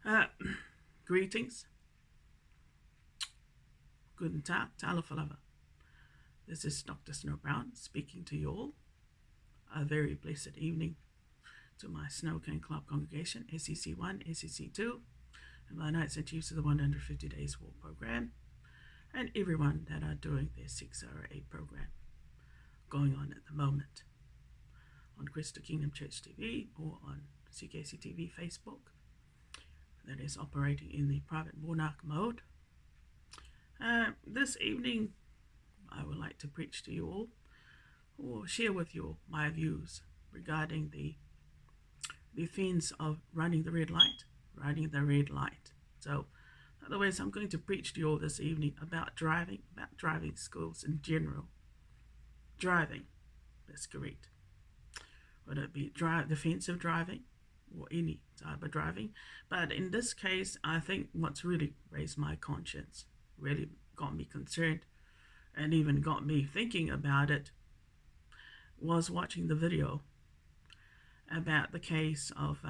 Uh, Greetings, guten Tag, Talafalava. This is Dr. Snow Brown speaking to you all. A very blessed evening to my Snow King Club congregation, SCC1, SCC2, and my Knights and Chiefs of the 150 Days War program, and everyone that are doing their 608 program going on at the moment on Crystal Kingdom Church TV or on CKC TV Facebook that is operating in the private monarch mode. This evening, I would like to preach to you all or share with you my views regarding the offense of running the red light. So, in other words, I'm going to preach to you all this evening about driving schools in general. Driving, that's correct. Whether it be defensive driving or any type of driving. But in this case, I think what's really raised my conscience, really got me concerned, and even got me thinking about it, was watching the video about the case of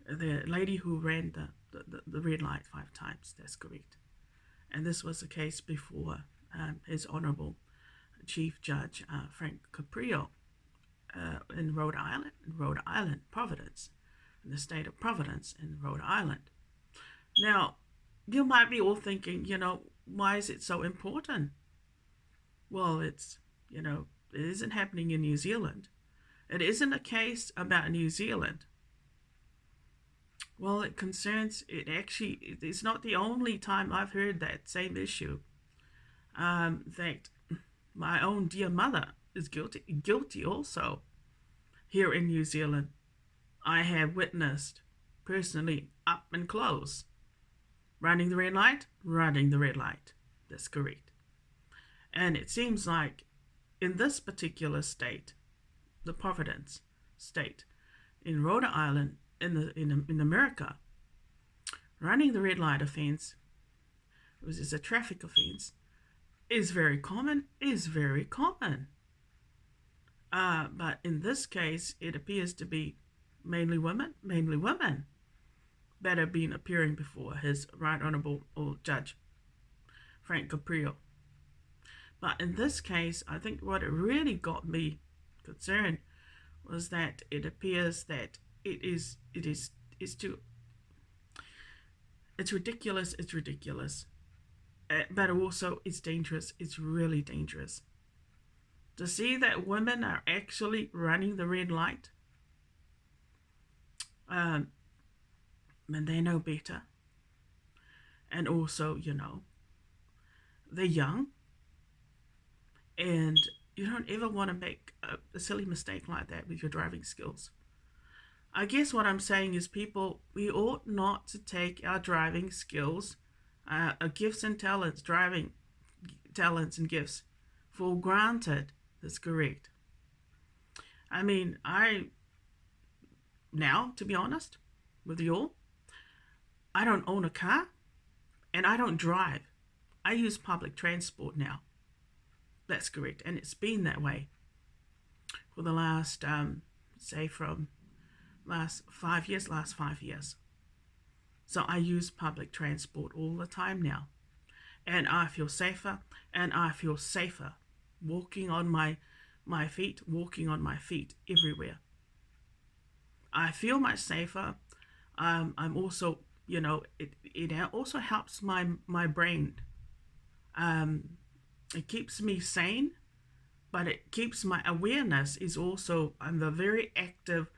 the lady who ran the red light 5 times. That's correct. And this was the case before His Honourable Chief Judge Frank Caprio in Rhode Island, Providence, in the state of Providence in Rhode Island. Now, you might be all thinking, why is it so important? Well, it isn't happening in New Zealand. It isn't a case about New Zealand. Well, it's not the only time I've heard that same issue. That my own dear mother is guilty also here in New Zealand. I have witnessed personally up and close. Running the red light. That's correct. And it seems like in this particular state, the Providence state, in Rhode Island, in America, running the red light offense, which is a traffic offense, is very common. But in this case, it appears to be mainly women that have been appearing before His Right Honourable Old Judge Frank Caprio. But in this case, I think what it really got me concerned was that it appears that it's ridiculous. But also it's dangerous. It's really dangerous. To see that women are actually running the red light, and they know better. And also, they're young, and you don't ever want to make a silly mistake like that with your driving skills. I guess what I'm saying is, people, we ought not to take our driving skills, our gifts and talents, driving talents and gifts, for granted. That's correct. I mean, now, to be honest with you all, I don't own a car and I don't drive. I use public transport now. That's correct. And it's been that way for the last, last 5 years. So I use public transport all the time now. And I feel safer walking on my feet everywhere. I feel much safer. I'm also, it also helps my brain. It keeps me sane, but it keeps my awareness is also, I'm a very active,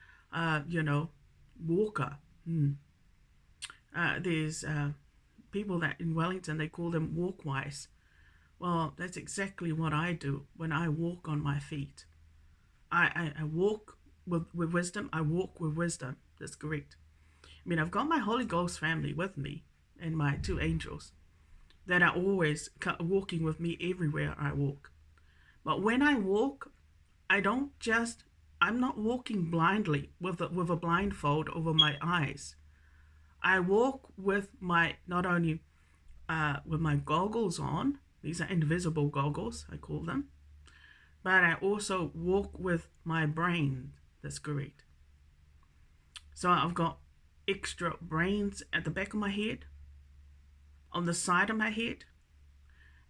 walker. There's people that in Wellington, they call them walkwise. Well, that's exactly what I do when I walk on my feet. I walk with wisdom. I walk with wisdom. That's correct. I mean, I've got my Holy Ghost family with me and my 2 angels that are always walking with me everywhere I walk. But when I walk, I'm not walking blindly with a blindfold over my eyes. I walk with not only with my goggles on. These are invisible goggles, I call them. But I also walk with my brain. That's correct. So I've got extra brains at the back of my head, on the side of my head,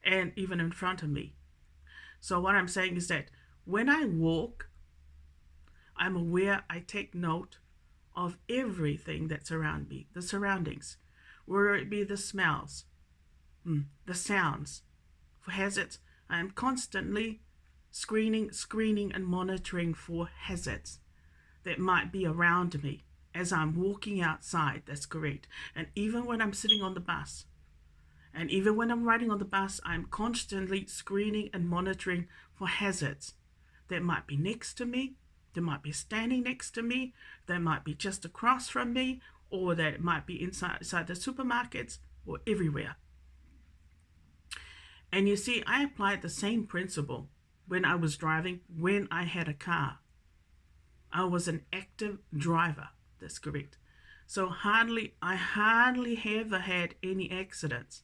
and even in front of me. So what I'm saying is that when I walk, I'm aware, I take note of everything that's around me, the surroundings, whether it be the smells, the sounds. For hazards, I am constantly screening and monitoring for hazards that might be around me as I'm walking outside. That's correct. And even when I'm sitting on the bus, and even when I'm riding on the bus, I'm constantly screening and monitoring for hazards that might be next to me, that might be standing next to me, that might be just across from me, or that it might be inside the supermarkets or everywhere. And you see, I applied the same principle when I was driving, when I had a car. I was an active driver. That's correct. So I hardly ever had any accidents.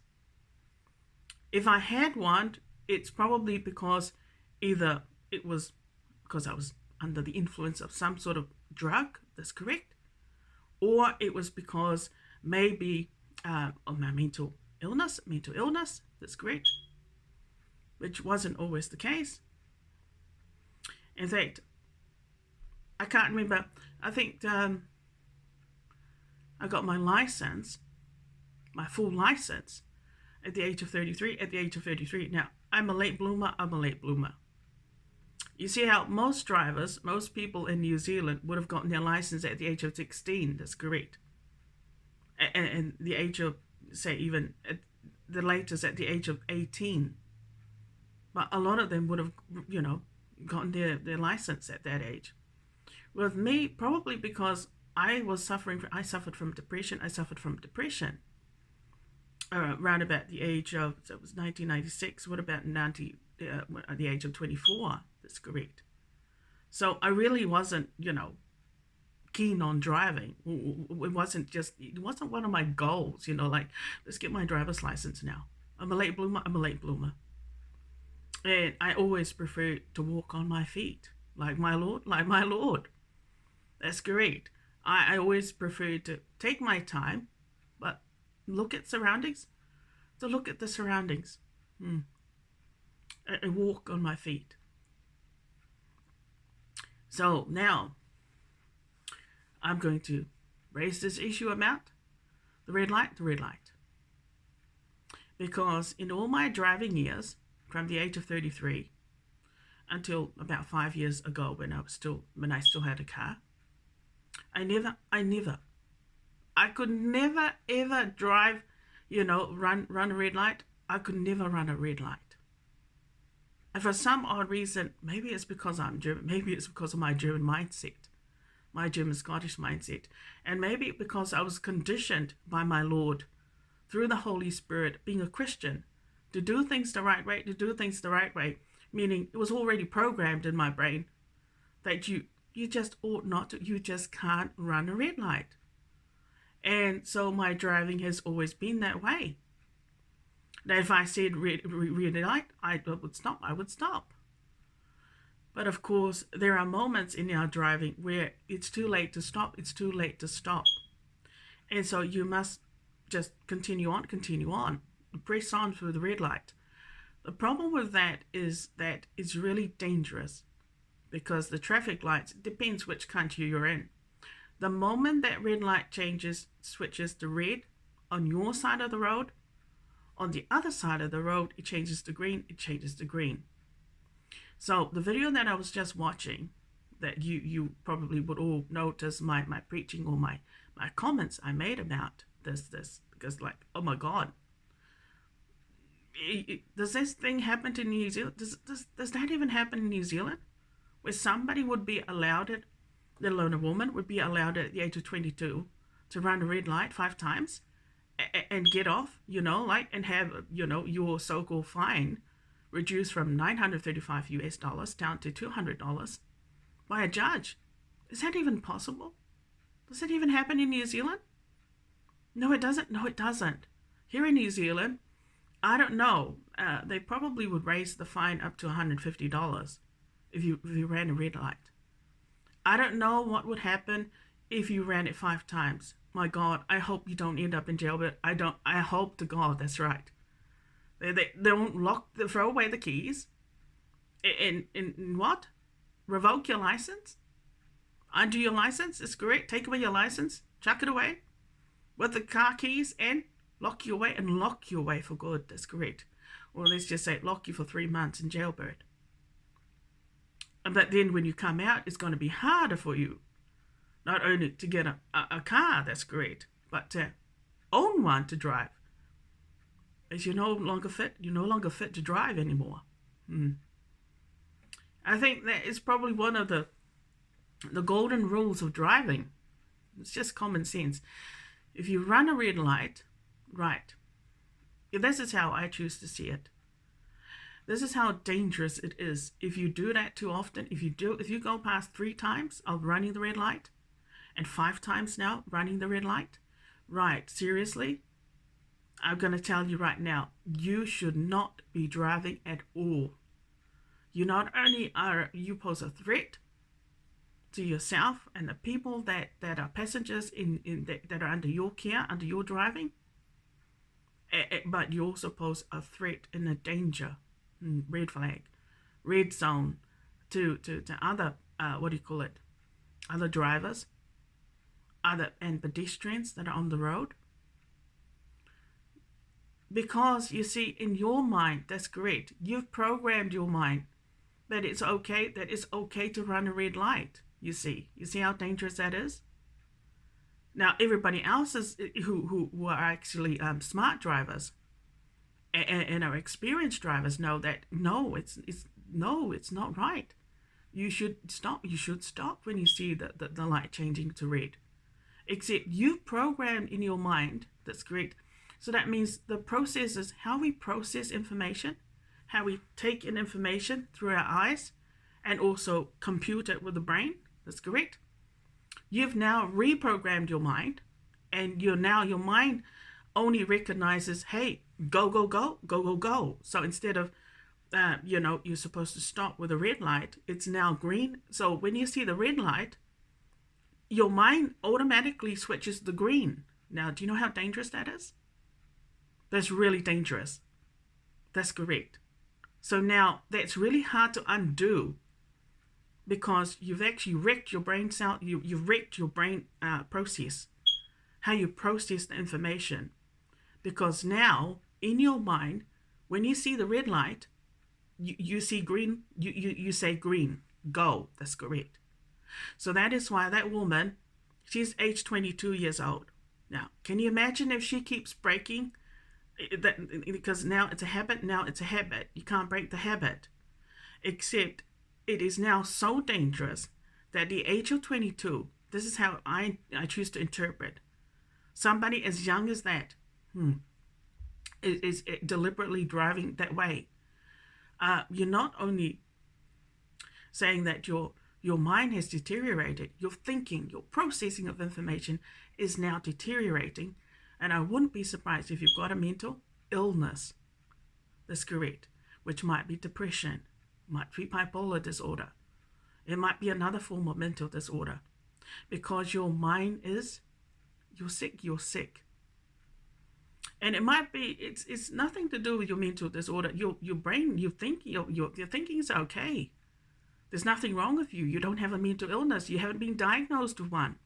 If I had one, it's probably because either it was because I was under the influence of some sort of drug. That's correct. Or it was because maybe of my mental illness. That's correct. Which wasn't always the case. In fact, I can't remember. I think I got my license, my full license, at the age of 33. Now, I'm a late bloomer. You see how most drivers, most people in New Zealand would have gotten their license at the age of 16. That's correct. And the age of, say, even at the latest at the age of 18. But a lot of them would have, gotten their license at that age. With me, probably because I suffered from depression. Around about the age of, so it was 1996, what about at the age of 24? That's correct. So I really wasn't, keen on driving. It wasn't one of my goals, like, let's get my driver's license now. I'm a late bloomer. And I always prefer to walk on my feet, like my Lord. That's correct. I always prefer to take my time, but look at surroundings. To look at the surroundings. And walk on my feet. So now, I'm going to raise this issue about the red light. Because in all my driving years, from the age of 33 until about 5 years ago when I still had a car, I could never ever drive, run a red light. I could never run a red light. And for some odd reason, maybe it's because I'm German, maybe it's because of my German mindset, my German Scottish mindset, and maybe because I was conditioned by my Lord through the Holy Spirit, being a Christian, to do things the right way, meaning it was already programmed in my brain that you just ought not to, you just can't run a red light. And so my driving has always been that way. Now, if I said red light, I would stop. But of course, there are moments in our driving where it's too late to stop. And so you must just continue on, press on through the red light. The problem with that is that it's really dangerous because the traffic lights, depends which country you're in. The moment that red light switches to red on your side of the road, on the other side of the road, it changes to green. So the video that I was just watching, that you probably would all notice my preaching or my comments I made about this, because like, oh my God, does this thing happen to New Zealand? Does that even happen in New Zealand? Where somebody would be allowed, let alone a woman, would be allowed at the age of 22 to run a red light 5 times and get off, and have, your so-called fine reduced from $935 down to $200 by a judge. Is that even possible? Does that even happen in New Zealand? No, it doesn't. Here in New Zealand, I don't know. They probably would raise the fine up to $150 if you ran a red light. I don't know what would happen if you ran it 5 times. my God, I hope you don't end up in jail, but I hope to God that's right. They don't throw away the keys. In what? Revoke your license? Undo your license? Is correct. Take away your license. Chuck it away with the car keys and lock you away for good. That's correct. Or let's just say lock you for 3 months in jailbird. But then when you come out, it's going to be harder for you. Not only to get a car, that's great, but to own one to drive. As you're no longer fit to drive anymore. I think that is probably one of the golden rules of driving. It's just common sense. If you run a red light, right, this is how I choose to see it. This is how dangerous it is. If you do that too often, if you go past 3 times of running the red light, and 5 times now running the red light, right, seriously, I'm going to tell you right now, you should not be driving at all. You not only you pose a threat to yourself and the people that are passengers that are under your care, under your driving, but you also pose a threat and a danger, red flag, red zone to other, other drivers, and pedestrians that are on the road. Because you see, in your mind, that's great. You've programmed your mind that it's okay to run a red light. You see how dangerous that is. Now everybody else is who are actually smart drivers and are experienced drivers know that it's not right. You should stop when you see the light changing to red. Except you've programmed in your mind, that's correct. So that means the process is how we process information, how we take in information through our eyes, and also compute it with the brain. That's correct. You've now reprogrammed your mind, and your mind only recognizes, hey, go, go, go, go, go, go. So instead of, you're supposed to stop with a red light, it's now green. So when you see the red light, your mind automatically switches to green. Now, do you know how dangerous that is? That's really dangerous. That's correct. So now that's really hard to undo because you've actually wrecked your brain cell. You've wrecked your brain process, how you process the information. Because now in your mind, when you see the red light, you see green, you say green, go. That's correct. So that is why that woman, she's age 22 years old. Now, can you imagine if she keeps breaking that? Because now it's a habit. You can't break the habit. Except it is now so dangerous that at the age of 22, this is how I choose to interpret. Somebody as young as that is deliberately driving that way. You're not only saying that your mind has deteriorated, your thinking, your processing of information is now deteriorating. And I wouldn't be surprised if you've got a mental illness, that's correct, which might be depression, might be bipolar disorder. It might be another form of mental disorder because your mind you're sick. And it might be, it's nothing to do with your mental disorder. Your brain, your thinking is okay. There's nothing wrong with you. You don't have a mental illness. You haven't been diagnosed with one.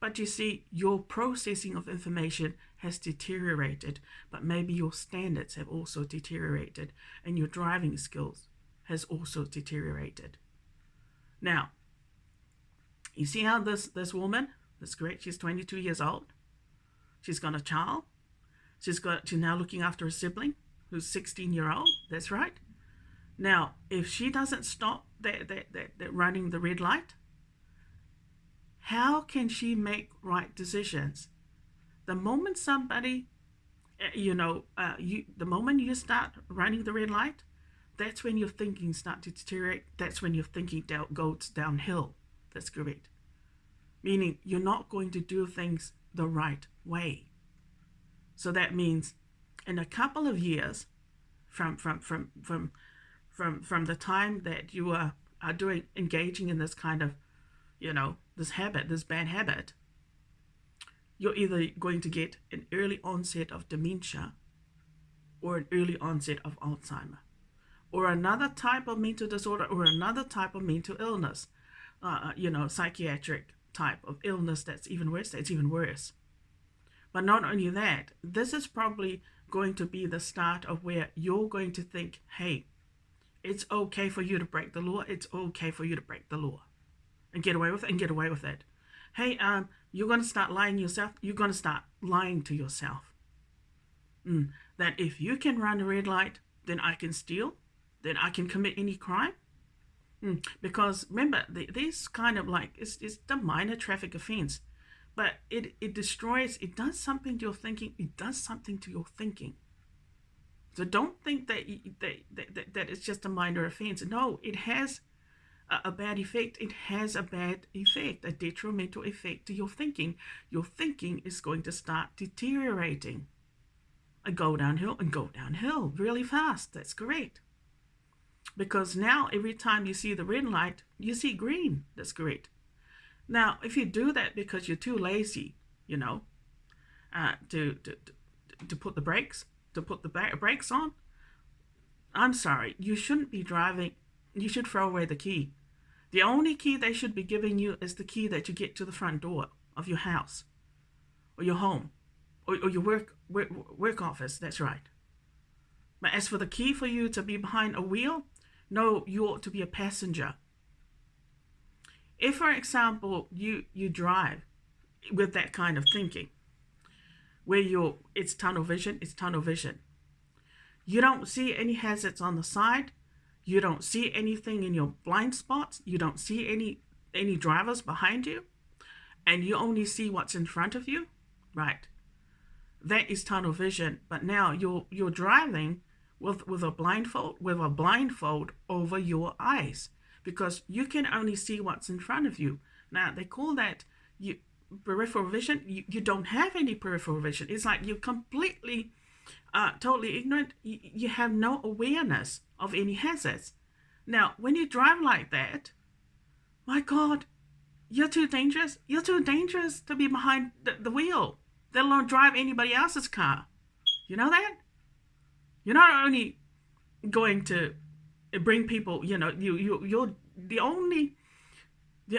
But you see, your processing of information has deteriorated, but maybe your standards have also deteriorated and your driving skills has also deteriorated. Now, you see how this woman, that's great, she's 22 years old. She's got a child. She's now looking after a sibling who's 16-year-old. That's right. Now, if she doesn't stop that running the red light, how can she make right decisions? The moment somebody, the moment you start running the red light, that's when your thinking starts to deteriorate. That's when your thinking goes downhill. That's correct. Meaning you're not going to do things the right way. So that means in a couple of years from the time that you are engaging in this kind of, this bad habit, you're either going to get an early onset of dementia or an early onset of Alzheimer, or another type of mental disorder, or another type of mental illness, psychiatric type of illness that's even worse. But not only that, this is probably going to be the start of where you're going to think, hey, it's okay for you to break the law. It's okay for you to break the law and get away with it. Hey, you're going to start lying yourself. You're going to start lying to yourself. That if you can run a red light, then I can steal, then I can commit any crime. Because remember, these kind of like, it's the minor traffic offense, but it destroys, it does something to your thinking. It does something to your thinking. So don't think that it's just a minor offense. No, it has a bad effect. It has a bad effect, a detrimental effect to your thinking. Your thinking is going to start deteriorating. And go downhill really fast. That's correct. Because now every time you see the red light, you see green. That's correct. Now, if you do that because you're too lazy, to put the brakes, on, I'm sorry, you shouldn't be driving. You should throw away the key. The only key they should be giving you is the key that you get to the front door of your house or your home or your work office. That's right. But as for the key for you to be behind a wheel, no, you ought to be a passenger. If, for example, you drive with that kind of thinking, where it's tunnel vision. You don't see any hazards on the side. You don't see anything in your blind spots. You don't see any drivers behind you, and you only see what's in front of you. Right. That is tunnel vision. But now you're driving with a blindfold over your eyes, because you can only see what's in front of you. Now they call that peripheral vision. You don't have any peripheral vision. It's like you're completely, totally ignorant. You have no awareness of any hazards. Now, when you drive like that, my God, you're too dangerous. You're too dangerous to be behind the wheel, let alone drive anybody else's car. You know that? You're not only going to bring people, you're the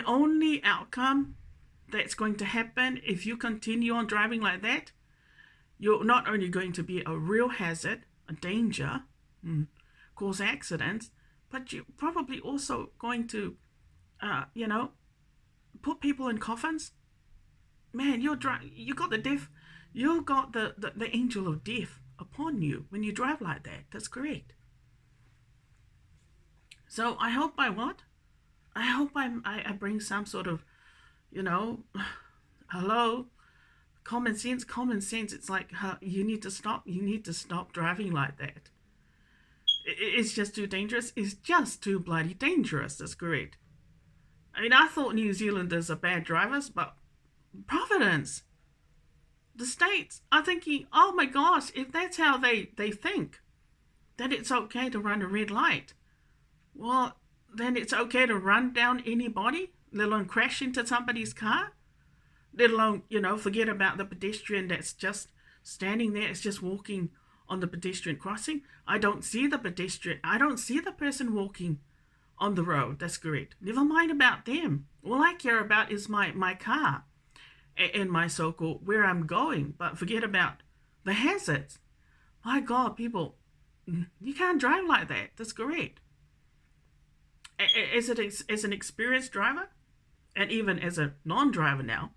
only outcome that's going to happen if you continue on driving like that. You're not only going to be a real hazard, a danger, cause accidents, but you're probably also going to, put people in coffins. Man, you got the angel of death upon you when you drive like that. That's correct. So I hope I bring some sort of, hello, common sense. It's like, you need to stop driving like that. It's just too dangerous. It's just too bloody dangerous. That's correct. I mean, I thought New Zealanders are bad drivers, but Providence, the States, are thinking, oh my gosh, if that's how they think, that it's okay to run a red light, well, then it's okay to run down anybody, let alone crash into somebody's car, let alone, forget about the pedestrian that's just standing there. It's just walking on the pedestrian crossing. I don't see the pedestrian. I don't see the person walking on the road. That's correct. Never mind about them. All I care about is my car and my so-called where I'm going. But forget about the hazards. My God, people, you can't drive like that. That's correct. As an experienced driver, and even as a non-driver now,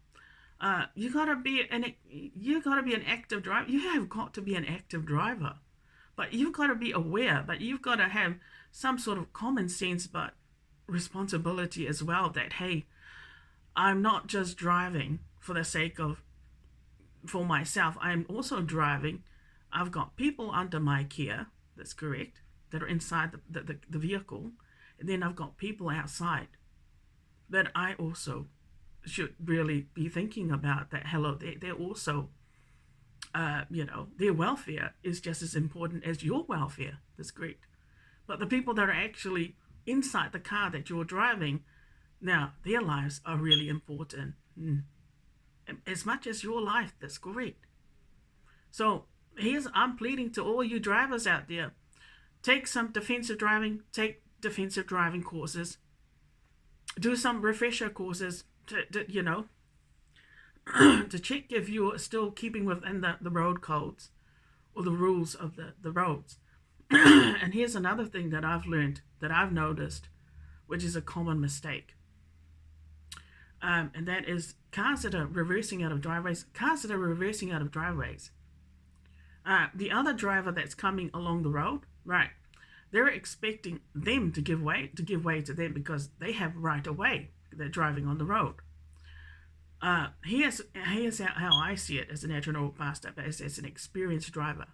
you gotta be an active driver. You have got to be an active driver, but you've got to be aware. But you've got to have some sort of common sense, but responsibility as well. That hey, I'm not just driving for the sake of for myself. I'm also driving. I've got people under my care. That's correct. That are inside the vehicle, and then I've got people outside that I also should really be thinking about. That hello, they're also, their welfare is just as important as your welfare. That's great. But the people that are actually inside the car that you're driving, now their lives are really important. as much as your life. That's correct. So I'm pleading to all you drivers out there. Take some defensive driving. Take defensive driving courses. Do some refresher courses to to check if you're still keeping within the road codes or the rules of the roads. And here's another thing that I've learned, that I've noticed, which is a common mistake. And that is cars that are reversing out of driveways. The other driver that's coming along the road, right, they're expecting them to give way to them because they have right of way. They're driving on the road. Here's how I see it as a natural road pastor, as an experienced driver.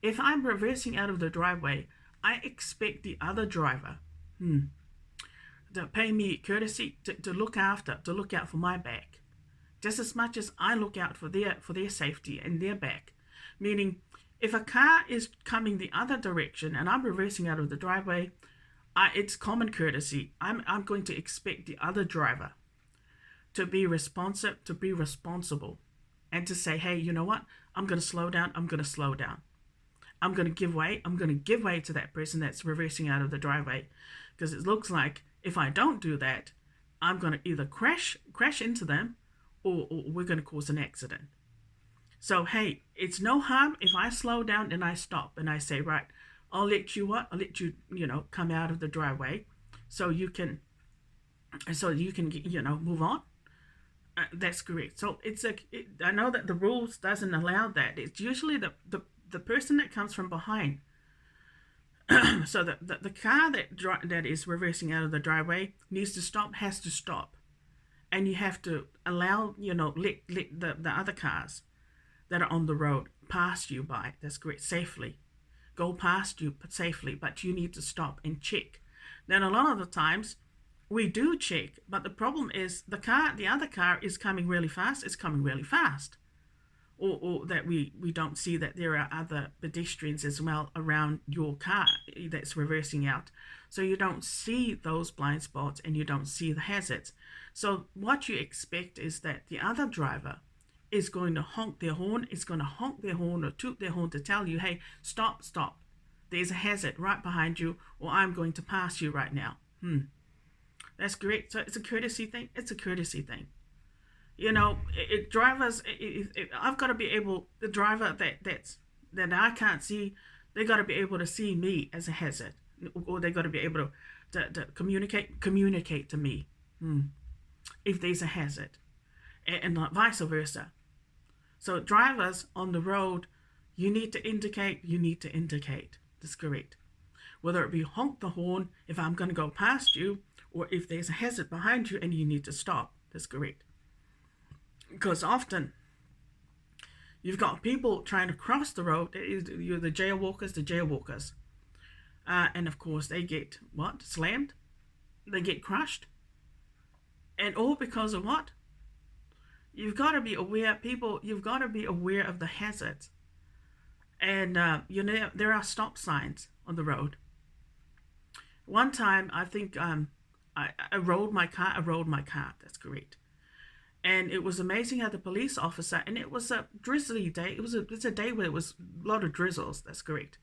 If I'm reversing out of the driveway, I expect the other driver to pay me courtesy, to look out for my back, just as much as I look out for their safety and their back. Meaning, if a car is coming the other direction and I'm reversing out of the driveway, it's common courtesy. I'm going to expect the other driver to be responsive, to be responsible, and to say, hey, you know what? I'm going to slow down. I'm going to give way. I'm going to give way to that person that's reversing out of the driveway, because it looks like if I don't do that, I'm going to either crash into them, or we're going to cause an accident. So, hey, it's no harm if I slow down and I stop and I say, right, I'll let you come out of the driveway so you can move on. That's correct. So I know that the rules doesn't allow that. It's usually the person that comes from behind. So the car that is reversing out of the driveway needs to stop, has to stop. And you have to allow, let the other cars that are on the road pass you by. That's correct. Safely. Go past you safely, but you need to stop and check. Then a lot of the times we do check, but the problem is the other car is coming really fast. It's coming really fast. Or that we don't see that there are other pedestrians as well around your car that's reversing out. So you don't see those blind spots and you don't see the hazards. So what you expect is that the other driver is going to honk their horn, or toot their horn to tell you, hey, stop. There's a hazard right behind you, or I'm going to pass you right now. That's great. So it's a courtesy thing. Drivers, I've got to be able, the driver that I can't see, they got to be able to see me as a hazard, or they got to be able to communicate to me if there's a hazard, and vice versa. So drivers on the road, you need to indicate. That's correct. Whether it be honk the horn if I'm going to go past you, or if there's a hazard behind you and you need to stop. That's correct. Because often you've got people trying to cross the road. You're the jaywalkers. And of course they get slammed. They get crushed. And all because of what? You've got to be aware, people. You've got to be aware of the hazards. And there are stop signs on the road. One time, I think I rolled my car. That's correct. And it was amazing how the police officer, and it was a drizzly day. It's a day where it was a lot of drizzles. That's correct.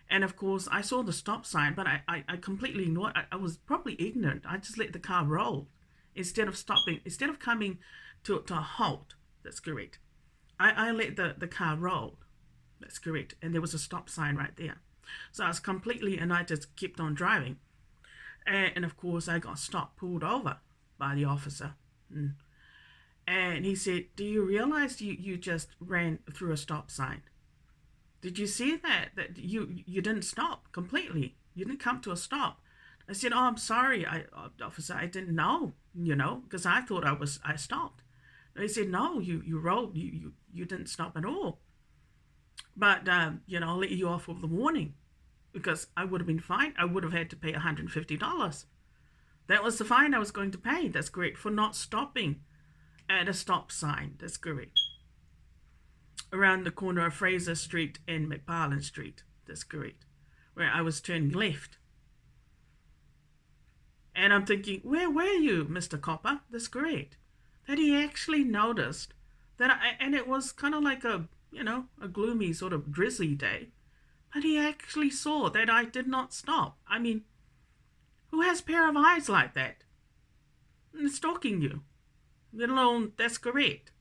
And of course, I saw the stop sign, but I completely ignored. I was probably ignorant. I just let the car roll instead of stopping, instead of coming to a halt. That's correct. I let the car roll. That's correct. And there was a stop sign right there. So I was and I just kept on driving. And of course, I got stopped, pulled over by the officer. And he said, do you realize you just ran through a stop sign? Did you see that you didn't stop completely? You didn't come to a stop. I said, oh, I'm sorry, officer, I didn't know, because I thought I stopped. And he said, no, you rolled, you didn't stop at all. But, I'll let you off with the warning, because I would have been fined. I would have had to pay $150. That was the fine I was going to pay. That's correct, for not stopping at a stop sign. That's correct. Around the corner of Fraser Street and McParland Street. That's correct. Where I was turning left. And I'm thinking, where were you, Mr. Copper? That's correct. that he actually noticed and it was kind of like a gloomy sort of drizzly day, but he actually saw that I did not stop. I mean, who has a pair of eyes like that? And stalking you, let alone that's correct.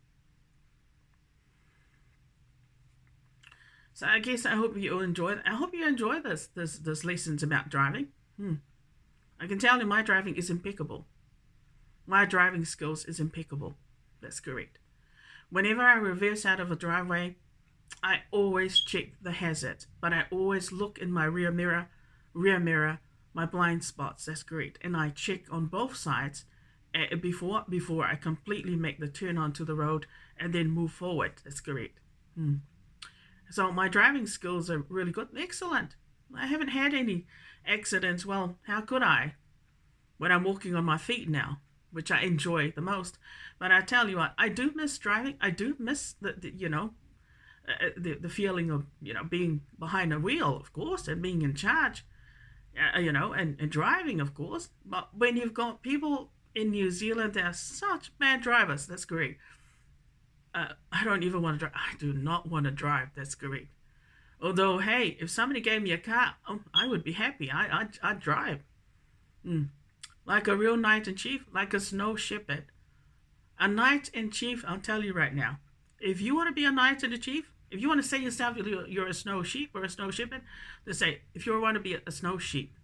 So I guess I hope you enjoy. I hope you enjoy this lessons about driving. I can tell you my driving is impeccable. My driving skills is impeccable. That's correct. Whenever I reverse out of a driveway, I always check the hazard, but I always look in my rear mirror, my blind spots. That's correct, and I check on both sides before I completely make the turn onto the road and then move forward. That's correct. So my driving skills are really good. Excellent. I haven't had any accidents. Well, how could I? When I'm walking on my feet now, which I enjoy the most. But I tell you what, I do miss driving. I do miss the feeling of, being behind a wheel, of course, and being in charge, and driving, of course. But when you've got people in New Zealand that are such bad drivers, that's great. I don't even want to drive. I do not want to drive. That's correct. Although, hey, if somebody gave me a car, I would be happy. I'd drive. Like a real knight in chief, like a snow shepherd. A knight in chief, I'll tell you right now. If you want to be a knight in the chief, if you want to say yourself you're a snow sheep or a snow shepherd, let's say, if you want to be a snow sheep,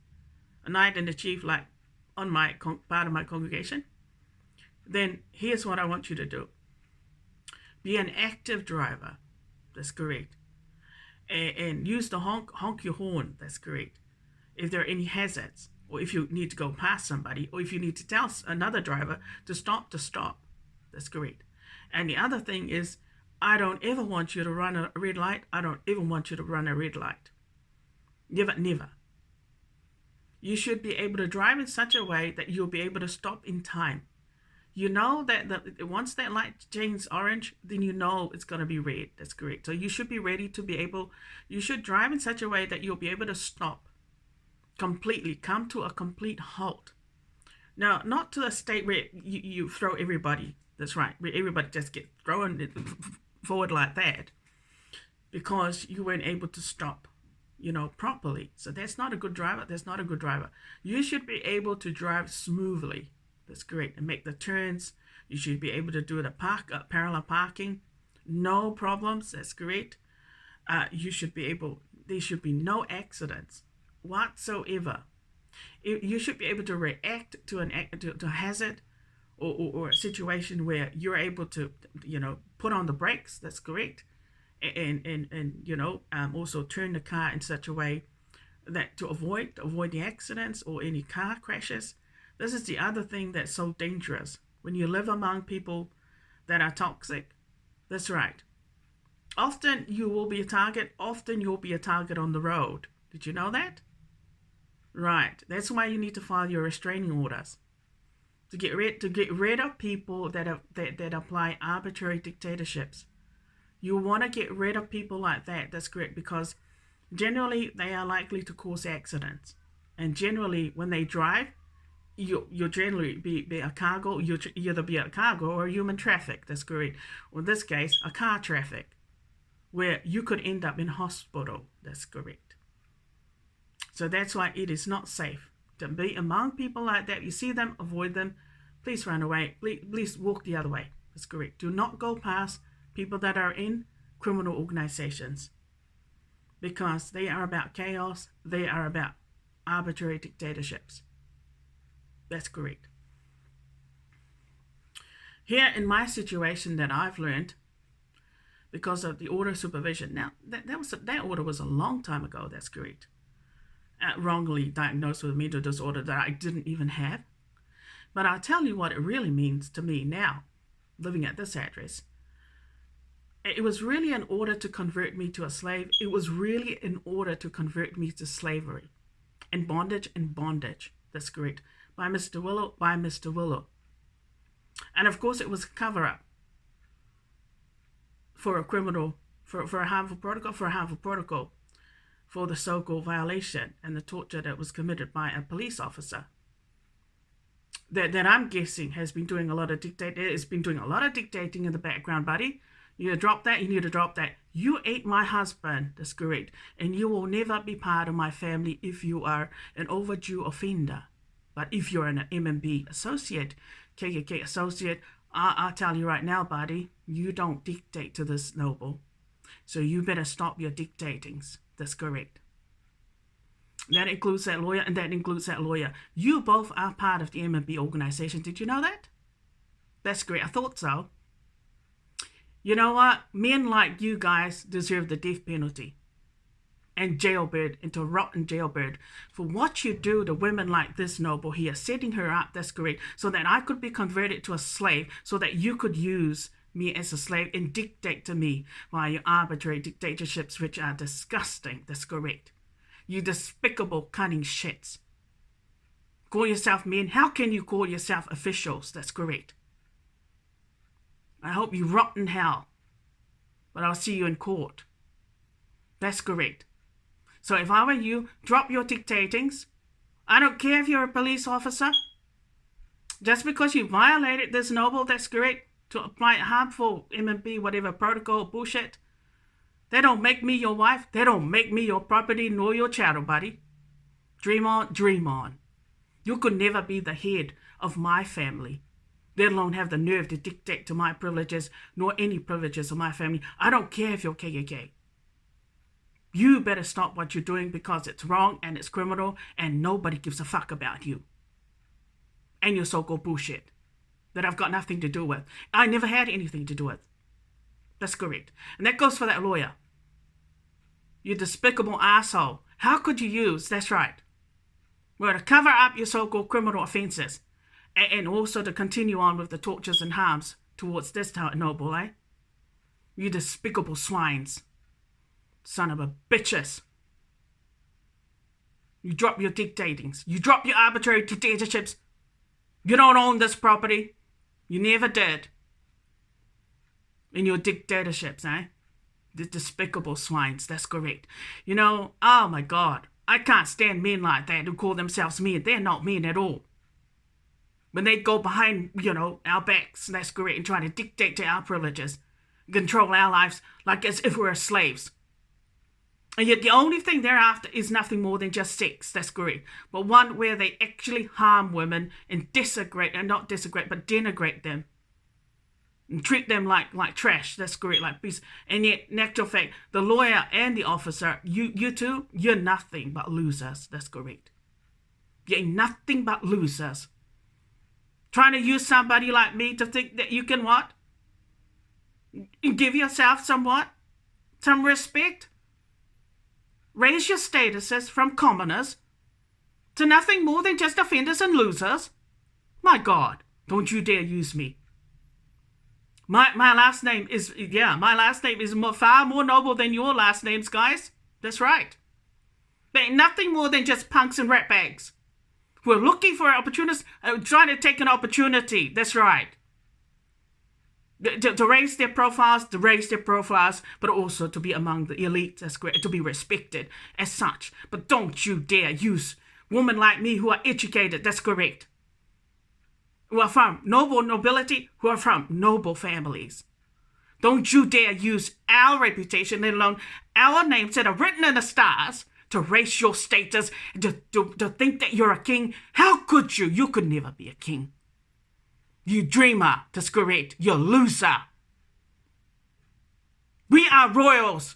a knight in the chief, like on my part of my congregation, then here's what I want you to do. Be an active driver. That's correct. And use the honk your horn. That's correct. If there are any hazards, or if you need to go past somebody, or if you need to tell another driver to stop. That's correct. And the other thing is, I don't ever want you to run a red light. I don't ever want you to run a red light. Never. You should be able to drive in such a way that you'll be able to stop in time. You know that once that light changes orange, then you know it's going to be red. That's correct. So you should be ready to be able, you should drive in such a way that you'll be able to stop completely, come to a complete halt. Now, not to a state where you throw everybody. That's right. Where everybody just gets thrown forward like that because you weren't able to stop, properly. So that's not a good driver. That's not a good driver. You should be able to drive smoothly. That's great. And make the turns. You should be able to do the parallel parking. No problems. That's great. You should be able, there should be no accidents whatsoever. You should be able to react to a hazard or a situation where you're able to, put on the brakes. That's correct. And also turn the car in such a way that to avoid the accidents or any car crashes. This is the other thing that's so dangerous. When you live among people that are toxic, that's right. Often you will be a target. Often you'll be a target on the road. Did you know that? Right. That's why you need to file your restraining orders. To get rid of people that apply arbitrary dictatorships. You want to get rid of people like that. That's correct, because generally they are likely to cause accidents. And generally when they drive, you'll generally be a cargo. You'll either be a cargo or human traffic. That's correct. Or in this case, a car traffic, where you could end up in hospital. That's correct. So that's why it is not safe to be among people like that. You see them, avoid them. Please run away. Please walk the other way. That's correct. Do not go past people that are in criminal organizations, because they are about chaos. They are about arbitrary dictatorships. That's correct. Here in my situation that I've learned, because of the order of supervision. Now, that order was a long time ago. That's correct. Wrongly diagnosed with a mental disorder that I didn't even have. But I'll tell you what it really means to me now, living at this address. It was really in order to convert me to a slave. It was really in order to convert me to slavery and bondage. That's correct. By Mr. Willow. And of course it was a cover-up for a criminal, for a harmful protocol, for the so-called violation and the torture that was committed by a police officer. that I'm guessing has been doing a lot of dictating. It's been doing a lot of dictating in the background, buddy. You need to drop that. You need to drop that. You ain't my husband. That's correct. And you will never be part of my family if you are an overdue offender. But if you're an MMB associate, KKK associate, I'll tell you right now, buddy, you don't dictate to this noble. So you better stop your dictatings. That's correct. That includes that lawyer, and that includes that lawyer. You both are part of the MMB organization. Did you know that? That's great. I thought so. You know what? Men like you guys deserve the death penalty and jailbird, into rotten jailbird, for what you do to women like this noble here, setting her up, that's correct, so that I could be converted to a slave, so that you could use me as a slave and dictate to me by your arbitrary dictatorships, which are disgusting. That's correct. You despicable cunning shits. Call yourself men. How can you call yourself officials? That's correct. I hope you rot in hell, but I'll see you in court. That's correct. So if I were you, drop your dictatings. I don't care if you're a police officer. Just because you violated this noble, that's correct, to apply harmful MMB, whatever protocol bullshit, they don't make me your wife. They don't make me your property nor your chattel, buddy. Dream on, dream on. You could never be the head of my family, let alone have the nerve to dictate to my privileges nor any privileges of my family. I don't care if you're KKK. You better stop what you're doing, because it's wrong and it's criminal and nobody gives a fuck about you and your so-called bullshit that I've got nothing to do with. I never had anything to do with. That's correct. And that goes for that lawyer. You despicable asshole. How could you use, that's right, well, to cover up your so-called criminal offenses and also to continue on with the tortures and harms towards this noble, eh? You despicable swines. Son of a bitches. You drop your dictatings. You drop your arbitrary dictatorships. You don't own this property. You never did. In your dictatorships, eh? The despicable swines, that's correct. You know, oh my God, I can't stand men like that who call themselves men. They're not men at all. When they go behind, our backs, that's correct, and try to dictate to our privileges, control our lives like as if we're slaves. And yet the only thing they're after is nothing more than just sex, that's correct. But one where they actually harm women and denigrate them. And treat them like trash, that's correct, like beasts. And yet, in actual fact, the lawyer and the officer, you two, you're nothing but losers, that's correct. You're nothing but losers. Trying to use somebody like me to think that you can what? Give yourself some respect? Raise your statuses from commoners to nothing more than just offenders and losers? My God, don't you dare use me. My last name is far more noble than your last names, guys. That's right. They're nothing more than just punks and ratbags. We're looking for opportunities, trying to take an opportunity. That's right. To raise their profiles, but also to be among the elite, that's great, to be respected as such. But don't you dare use women like me who are educated, that's correct, who are from nobility, who are from noble families. Don't you dare use our reputation, let alone our names that are written in the stars, to raise your status, to think that you're a king. How could you? You could never be a king. You dreamer, that's correct. You loser. We are royals,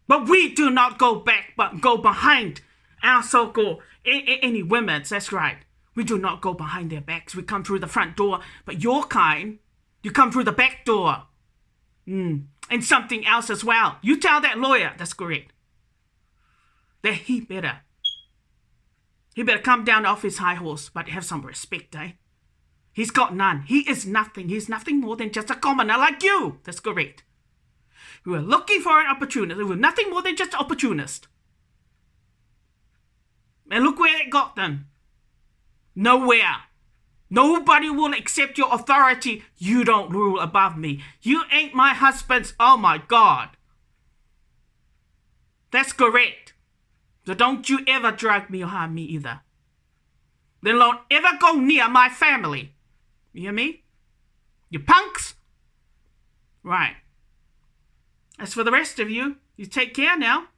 but we do not go back, but go behind our so-called any women. That's right. We do not go behind their backs. We come through the front door, but your kind, you come through the back door. And something else as well. You tell that lawyer, that's correct, that he better come down off his high horse, but have some respect, eh? He's got none. He is nothing. He's nothing more than just a commoner like you. That's correct. We were looking for an opportunist. We were nothing more than just an opportunist. And look where it got them. Nowhere. Nobody will accept your authority. You don't rule above me. You ain't my husband's. Oh my God. That's correct. So don't you ever drag me or harm me either. then don't ever go near my family. You hear me? You punks. Right. As for the rest of you, you take care now.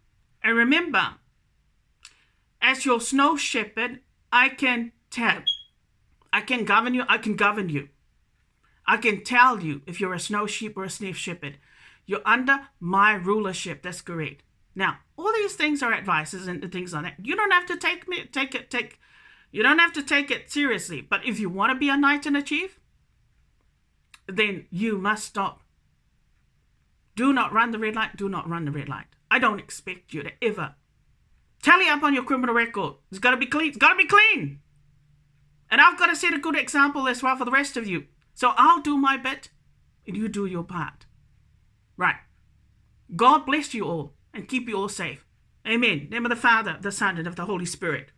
And remember, as your snow shepherd, I can govern you. I can govern you. I can tell you if you're a snow sheep or a sniff shepherd. You're under my rulership. That's correct. Now, all these things are advices and things like that. You don't have to you don't have to take it seriously. But if you want to be a knight and a chief, then you must stop. Do not run the red light. Do not run the red light. I don't expect you to ever tally up on your criminal record. It's got to be clean. It's got to be clean. And I've got to set a good example as well for the rest of you. So I'll do my bit and you do your part. Right. God bless you all and keep you all safe. Amen. In the name of the Father, the Son, and of the Holy Spirit.